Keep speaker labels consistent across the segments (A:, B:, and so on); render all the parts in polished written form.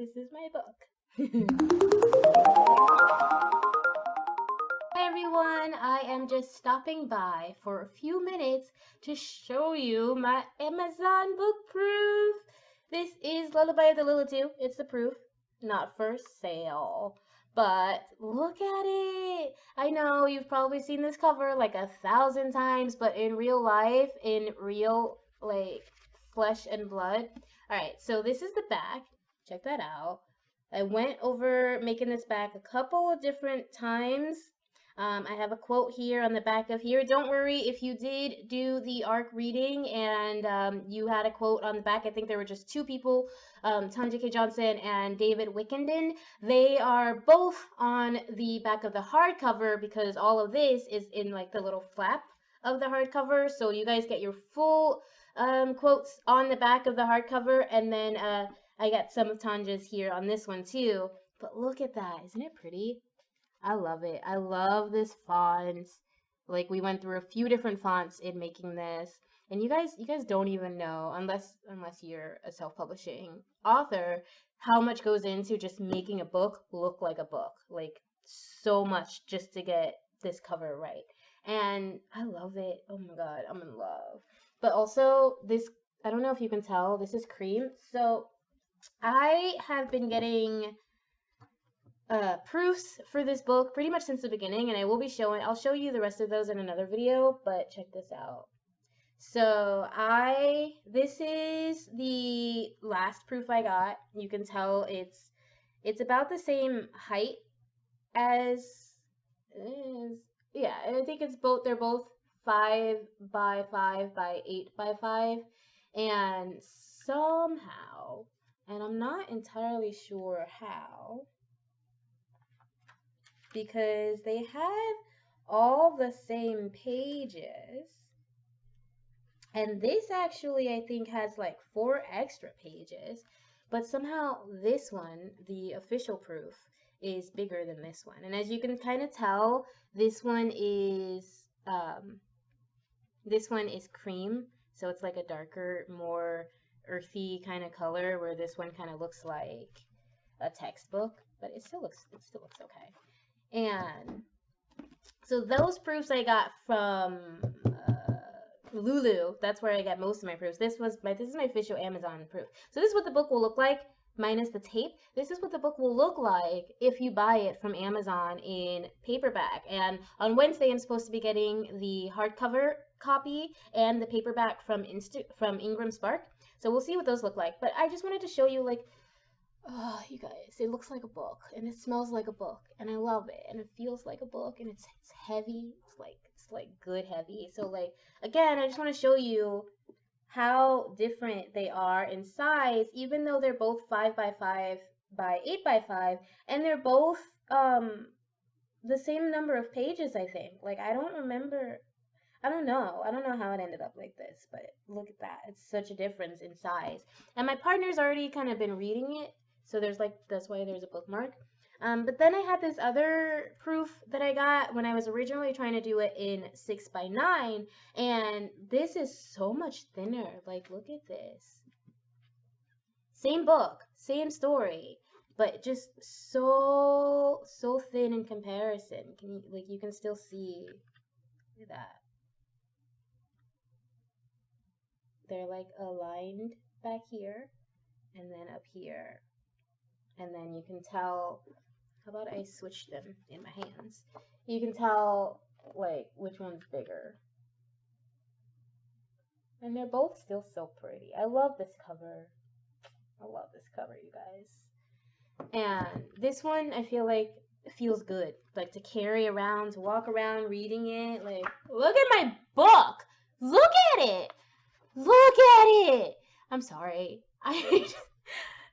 A: This is my book. Hi everyone, I am just stopping by for a few minutes to show you my Amazon book proof. This is Lullaby of the Lilitu. It's the proof, not for sale. But look at it. I know you've probably seen this cover like 1,000 times, but in real life, in real like flesh and blood. Alright, so this is the back. Check that out. I went over making this back a couple of different times. I have a quote here on the back of here. Don't worry if you did do the ARC reading and you had a quote on the back. I think there were just two people, Tanja K. Johnson and David Wickenden. They are both on the back of the hardcover because all of this is in like the little flap of the hardcover. So you guys get your full quotes on the back of the hardcover, and then I got some of Tanja's here on this one too. But look at that. Isn't it pretty? I love it. I love this font. Like, we went through a few different fonts in making this. And you guys don't even know, unless you're a self-publishing author, how much goes into just making a book look like a book. Like, so much just to get this cover right. And I love it. Oh my god, I'm in love. But also, this, I don't know if you can tell, this is cream. So, I have been getting proofs for this book pretty much since the beginning, and I'll show you the rest of those in another video, but check this out. So this is the last proof I got. You can tell it's about the same height as, yeah, I think they're both 5 by 5 by 8 by 5, and somehow, and I'm not entirely sure how, because they have all the same pages, and this actually I think has like 4 extra pages, but somehow this one, the official proof, is bigger than this one. And as you can kind of tell, this one is cream, so it's like a darker, more earthy kind of color, where this one kind of looks like a textbook, but it still looks okay. And so those proofs I got from Lulu. That's where I got most of my proofs. This is my official Amazon proof. So this is what the book will look like minus the tape. This is what the book will look like if you buy it from Amazon in paperback. And on Wednesday, I'm supposed to be getting the hardcover copy and the paperback from Ingram Spark. So we'll see what those look like. But I just wanted to show you, like, oh, you guys, it looks like a book, and it smells like a book, and I love it, and it feels like a book, and it's heavy. It's like good heavy. So, like, again, I just want to show you how different they are in size, even though they're both 5 by 5 by 8 by 5, and they're both the same number of pages, I think. Like, I don't know how it ended up like this, but look at that. It's such a difference in size. And my partner's already kind of been reading it, so that's why there's a bookmark. But then I had this other proof that I got when I was originally trying to do it in 6 by 9, and this is so much thinner. Like, look at this. Same book, same story, but just so thin in comparison. You can still see that. They're like aligned back here and then up here. And then you can tell, how about I switch them in my hands? You can tell, like, which one's bigger. And they're both still so pretty. I love this cover. I love this cover, you guys. And this one, I feel like, feels good. Like, to carry around, to walk around reading it. Like, look at my book! Look at it! Look at it! I'm sorry.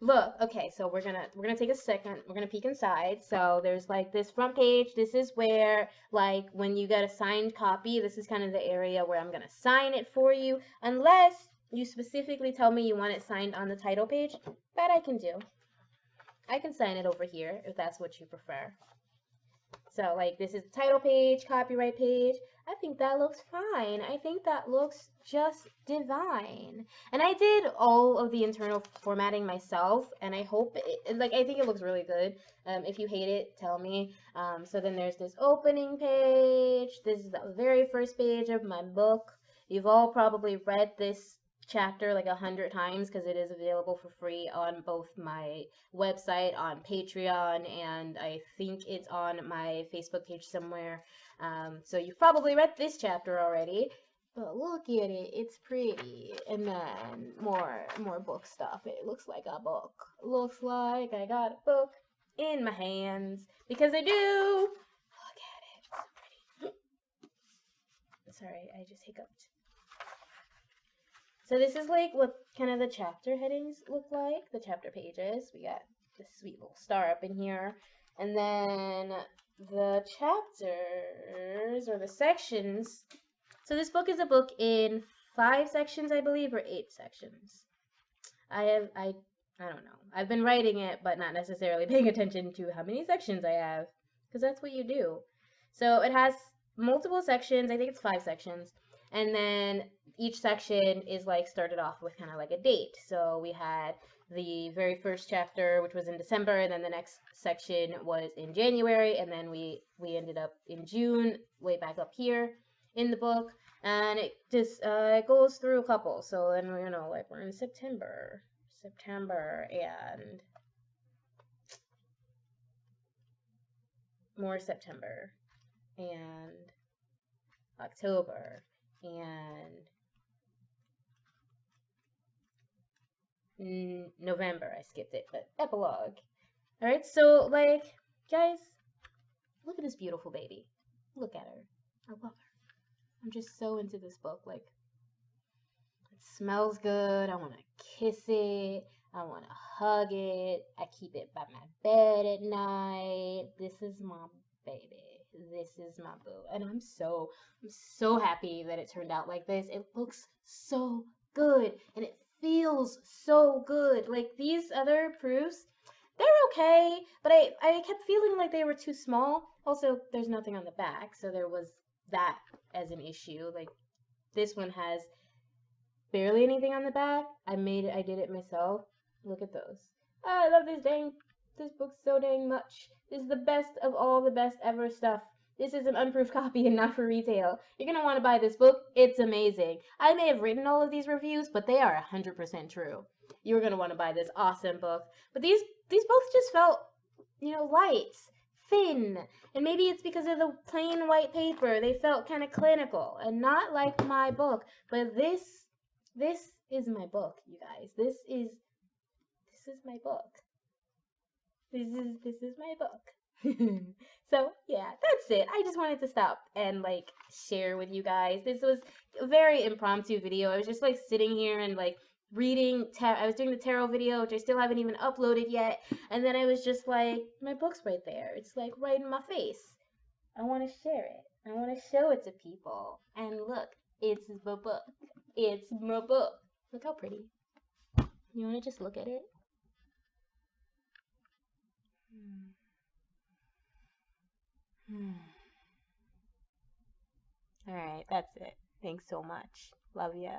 A: Look, okay, so we're gonna take a second. We're gonna peek inside. So there's like this front page. This is where, like, when you get a signed copy, this is kind of the area where I'm gonna sign it for you, unless you specifically tell me you want it signed on the title page. That I can do. I can sign it over here if that's what you prefer. So like this is the title page, copyright page. I think that looks fine. I think that looks just divine. And I did all of the internal formatting myself, and I hope like I think it looks really good. If you hate it, tell me. So then there's this opening page. This is the very first page of my book. You've all probably read this chapter like 100 times because it is available for free on both my website, on Patreon, and I think it's on my Facebook page somewhere. So you've probably read this chapter already, but look at it, it's pretty. And then more book stuff. It looks like a book. Looks like I got a book in my hands because I do. Look at it, it's so pretty. Sorry, I just hiccuped. So this is like what kind of the chapter headings look like, the chapter pages. We got this sweet little star up in here. And then the chapters, or the sections. So this book is a book in 5 sections, I believe, or 8 sections. I don't know. I've been writing it, but not necessarily paying attention to how many sections I have, because that's what you do. So it has multiple sections. I think it's 5 sections. And then each section is like started off with kind of like a date. So we had the very first chapter, which was in December, and then the next section was in January, and then we ended up in June, way back up here in the book, and it just it goes through a couple. So then like we're in September, and more September, and October, and November. I skipped it, but epilogue. All right, so like, guys, look at this beautiful baby. Look at her. I love her. I'm just so into this book. Like, it smells good. I want to kiss it. I want to hug it. I keep it by my bed at night. This is my baby. This is my boo. And I'm so happy that it turned out like this. It looks so good. And it feels so good. Like, these other proofs, they're okay, but I kept feeling like they were too small. Also, there's nothing on the back, so there was that as an issue. Like, this one has barely anything on the back. I did it myself. Look at those. Oh, I love this book so dang much. This is the best of all the best ever stuff. This is an unproofed copy and not for retail. You're going to want to buy this book. It's amazing. I may have written all of these reviews, but they are 100% true. You're going to want to buy this awesome book. But these both just felt, light, thin. And maybe it's because of the plain white paper. They felt kind of clinical and not like my book. But this is my book, you guys. This is my book. This is my book. So yeah, that's it. I just wanted to stop and like share with you guys. This was a very impromptu video. I was just like sitting here and like reading. I was doing the tarot video, which I still haven't even uploaded yet. And then I was just like, my book's right there. It's like right in my face. I want to share it. I want to show it to people. And look, it's my book. It's my book. Look how pretty. You want to just look at it? Alright, that's it. Thanks so much. Love ya.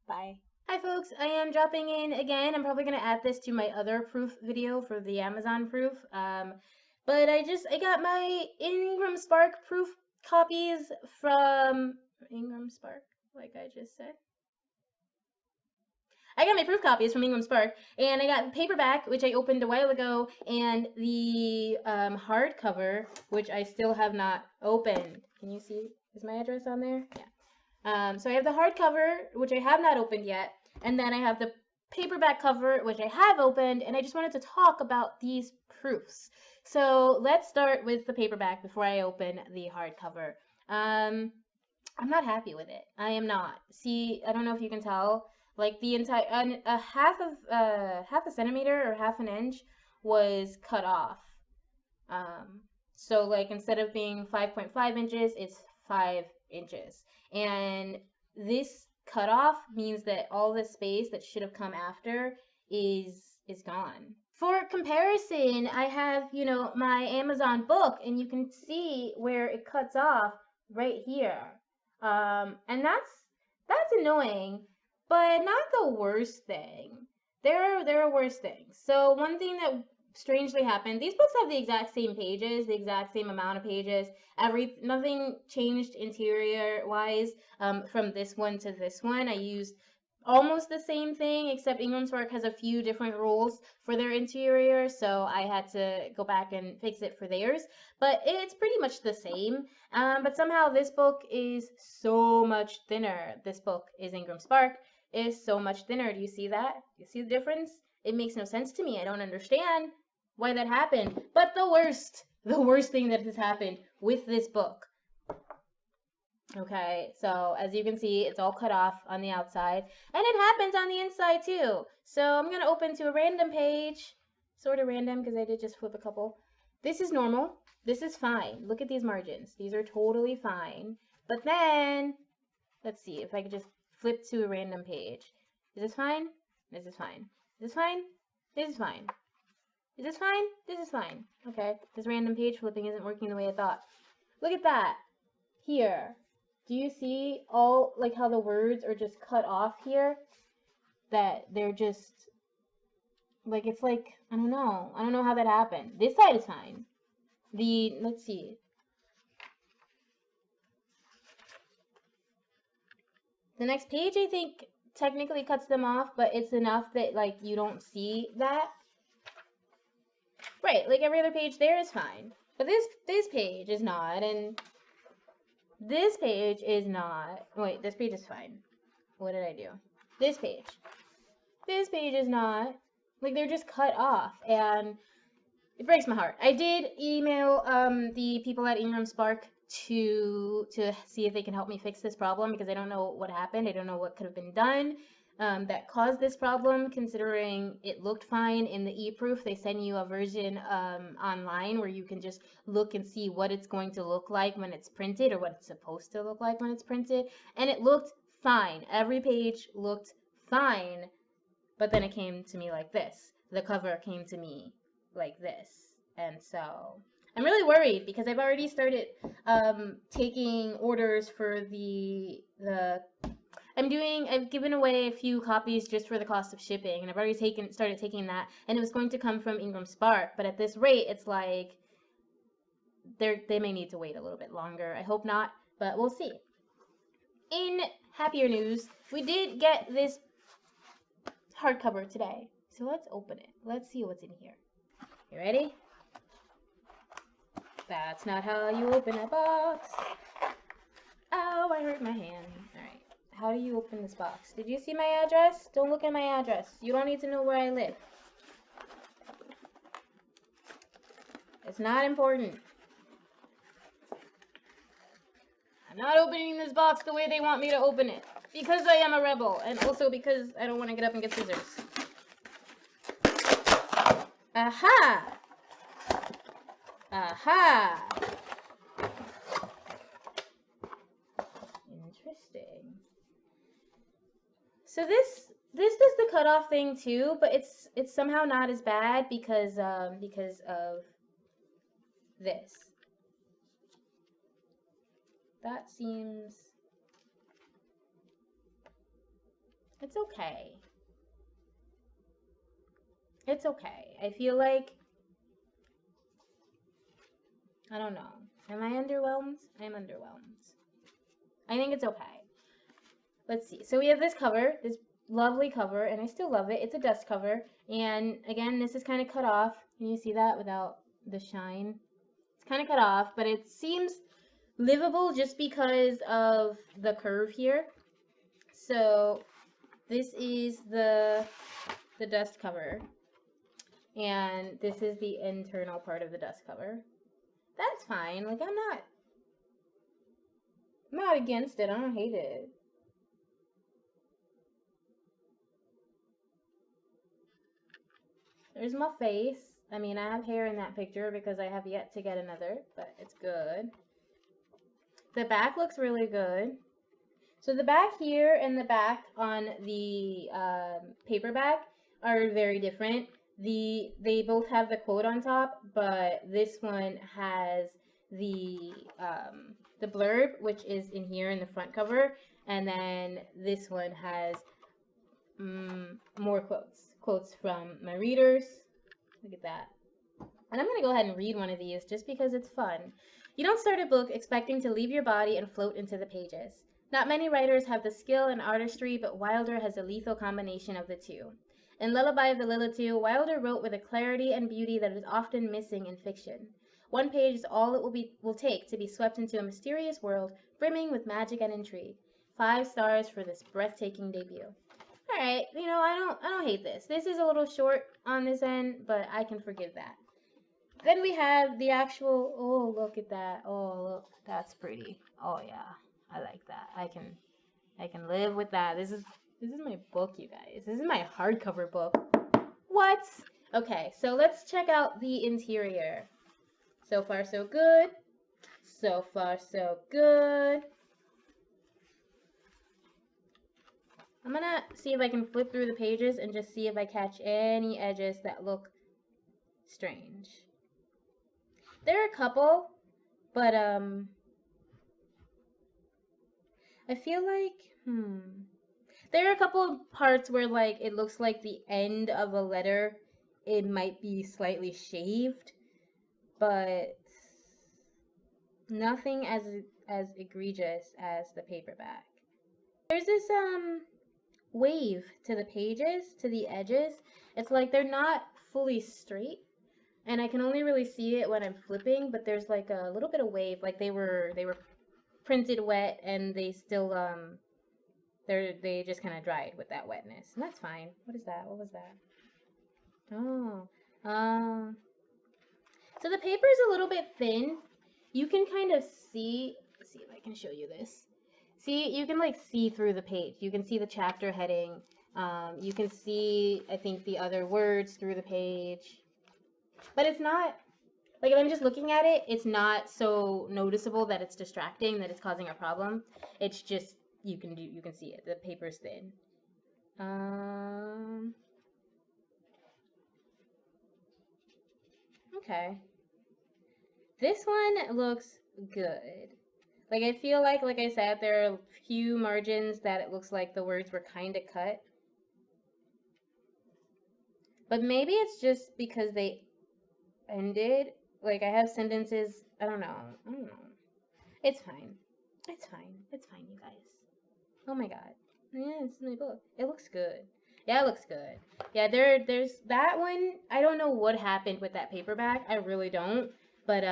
A: Bye. Hi folks, I am dropping in again. I'm probably going to add this to my other proof video for the Amazon proof. But I got my Ingram Spark proof copies from Ingram Spark, like I just said. I got my proof copies from Ingram Spark, and I got the paperback, which I opened a while ago, and the hardcover, which I still have not opened. Can you see? Is my address on there? Yeah. So I have the hardcover, which I have not opened yet, and then I have the paperback cover, which I have opened, and I just wanted to talk about these proofs. So let's start with the paperback before I open the hardcover. I'm not happy with it. I am not. See, I don't know if you can tell. Like the entire half a centimeter or half an inch was cut off. So like instead of being 5.5 inches, it's 5 inches. And this cut off means that all the space that should have come after is gone. For comparison, I have, you know, my Amazon book, and you can see where it cuts off right here. And that's annoying, but not the worst thing. There are worse things. So one thing that strangely happened, these books have the exact same pages, the exact same amount of pages. Nothing changed interior wise from this one to this one. I used almost the same thing, except Ingram's Work has a few different rules for their interior, so I had to go back and fix it for theirs. But it's pretty much the same. But somehow this book is so much thinner. This book is Ingram Spark is so much thinner. Do you see that? You see the difference? It makes no sense to me. I don't understand why that happened. But the worst thing that has happened with this book. Okay, so as you can see, it's all cut off on the outside, and it happens on the inside too. So I'm gonna open to a random page, sort of random because I did just flip a couple. This is normal. This is fine. Look at these margins. These are totally fine. But then, let's see if I could just flip to a random page. Is this fine? This is fine. Is this fine? This is fine. Is this fine? This is fine. Okay, this random page flipping isn't working the way I thought. Look at that. Here. Do you see all, like, how the words are just cut off here? That they're just, like, it's like, I don't know. I don't know how that happened. This side is fine. Let's see. The next page, I think, technically cuts them off, but it's enough that, like, you don't see that. Right, like every other page there is fine. But this page is not, and this page is not. Wait, this page is fine. What did I do? This page. This page is not. Like, they're just cut off, and it breaks my heart. I did email the people at Ingram Spark to see if they can help me fix this problem, because I don't know what happened. I don't know what could have been done that caused this problem, considering it looked fine in the e-proof. They send you a version online where you can just look and see what it's going to look like when it's printed, or what it's supposed to look like when it's printed, and it looked fine. Every page looked fine, but then it came to me like this. The cover came to me like this, and so I'm really worried because I've already started taking orders for I've given away a few copies just for the cost of shipping, and I've already started taking that, and it was going to come from Ingram Spark, but at this rate, it's like they may need to wait a little bit longer. I hope not, but we'll see. In happier news, we did get this hardcover today, so let's open it. Let's see what's in here. You ready? That's not how you open a box. Oh, I hurt my hand. Alright. How do you open this box? Did you see my address? Don't look at my address. You don't need to know where I live. It's not important. I'm not opening this box the way they want me to open it. Because I am a rebel. And also because I don't want to get up and get scissors. Aha! Aha! Interesting. So this does the cutoff thing too, but it's somehow not as bad because of this. That seems, it's okay. It's okay. I feel like, I don't know. Am I underwhelmed? I'm underwhelmed. I think it's okay. Let's see. So we have this cover, this lovely cover, and I still love it. It's a dust cover. And again, this is kind of cut off. Can you see that without the shine? It's kind of cut off, but it seems livable just because of the curve here. So this is the dust cover. And this is the internal part of the dust cover. That's fine. Like, I'm not against it. I don't hate it. There's my face. I mean, I have hair in that picture because I have yet to get another, but it's good. The back looks really good. So the back here and the back on the paperback are very different. they both have the quote on top, but this one has the blurb, which is in here in the front cover, and then this one has more quotes from my readers. Look at that. And I'm going to go ahead and read one of these just because it's fun. You don't start a book expecting to leave your body and float into the pages. Not many writers have the skill and artistry, but Wilder has a lethal combination of the two. In Lullaby of the Lilitu, Wilder wrote with a clarity and beauty that is often missing in fiction. One page is all it will take to be swept into a mysterious world brimming with magic and intrigue. 5 stars for this breathtaking debut. All right, I don't hate this. This is a little short on this end, but I can forgive that. Then we have the actual, oh, look at that. Oh, look, that's pretty. Oh yeah, I like that. I can live with that. This is my book, you guys. This is my hardcover book. What? Okay, so let's check out the interior. So far, so good. So far, so good. I'm gonna see if I can flip through the pages and just see if I catch any edges that look strange. There are a couple, but I feel like, there are a couple of parts where like it looks like the end of a letter, it might be slightly shaved, but nothing as egregious as the paperback. There's this wave to the pages, to the edges. It's like they're not fully straight. And I can only really see it when I'm flipping, but there's like a little bit of wave, like they were printed wet and they still they just kind of dried with that wetness. And that's fine. What is that? What was that? Oh. So the paper is a little bit thin. You can kind of see, let's see if I can show you this. See, you can like see through the page. You can see the chapter heading. You can see, I think, the other words through the page. But it's not, like if I'm just looking at it, it's not so noticeable that it's distracting, that it's causing a problem. It's just, you can see it. The paper's thin. Okay. This one looks good. Like I feel like I said, there are a few margins that it looks like the words were kind of cut. But maybe it's just because they ended. Like I have sentences, I don't know. It's fine. It's fine. It's fine, you guys. Oh my god. Yeah, it's my book. It looks good. Yeah, it looks good. Yeah, there's that one. I don't know what happened with that paperback. I really don't. But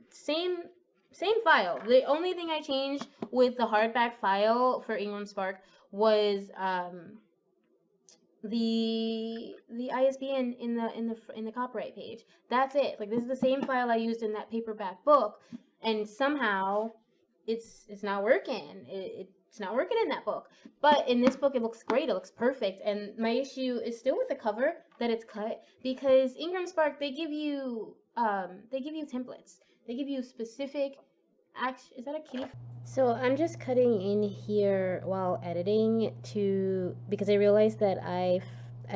A: same file. The only thing I changed with the hardback file for Ingram Spark was the ISBN in the copyright page. That's it. Like this is the same file I used in that paperback book, and somehow it's not working. It's not working in that book. But in this book, it looks great. It looks perfect. And my issue is still with the cover, that it's cut, because Ingram Spark, they give you templates. They give you specific is that a kitty? So I'm just cutting in here while editing because I realized that I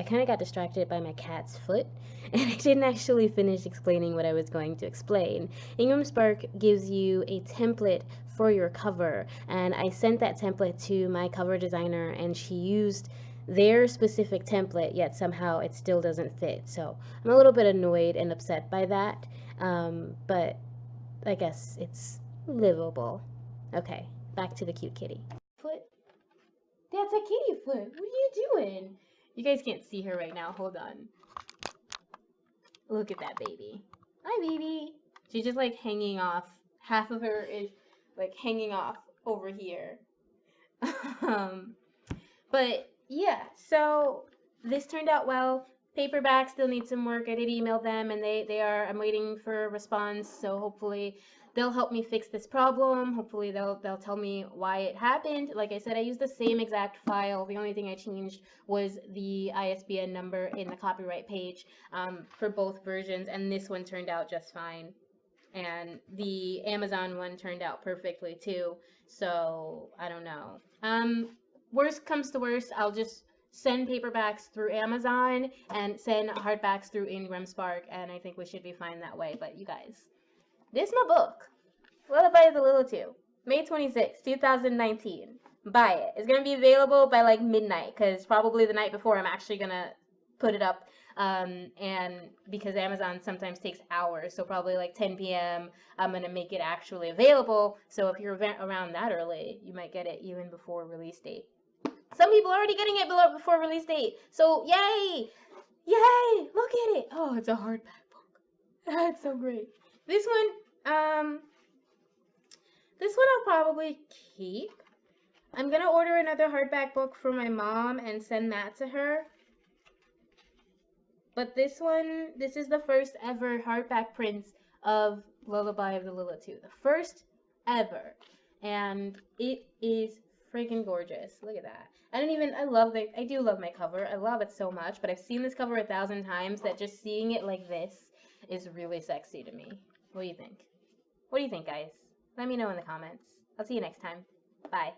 A: kind of got distracted by my cat's foot and I didn't actually finish explaining what I was going to explain. Ingram Spark gives you a template for your cover, and I sent that template to my cover designer and she used their specific template, yet somehow it still doesn't fit. So I'm a little bit annoyed and upset by that, but I guess it's livable. Okay, back to the cute kitty. Foot? That's a kitty foot. What are you doing? You guys can't see her right now. Hold on. Look at that baby. Hi, baby. She's just like hanging off. Half of her is like hanging off over here. But yeah, so this turned out well. Paperback still needs some work. I did email them and I'm waiting for a response, so hopefully they'll help me fix this problem. Hopefully they'll tell me why it happened. Like I said, I used the same exact file. The only thing I changed was the ISBN number in the copyright page for both versions, and this one turned out just fine. And the Amazon one turned out perfectly too. So I don't know. Worst comes to worst, I'll just send paperbacks through Amazon and send hardbacks through Ingram Spark, and I think we should be fine that way. But you guys, this is my book, Lullaby of the Lilitu, May 26, 2019. Buy it. It's gonna be available by like midnight, because probably the night before I'm actually gonna put it up. And because Amazon sometimes takes hours, so probably like 10 p.m. I'm gonna make it actually available. So if you're around that early, you might get it even before release date. Some people are already getting it before release date. So yay! Yay! Look at it! Oh, it's a hardback book. That's so great. This one I'll probably keep. I'm gonna order another hardback book for my mom and send that to her. But this is the first ever hardback print of Lullaby of the Lilitu. The first ever. And it is freaking gorgeous. Look at that. I do love my cover. I love it so much, but I've seen this cover 1,000 times that just seeing it like this is really sexy to me. What do you think? What do you think, guys? Let me know in the comments. I'll see you next time. Bye.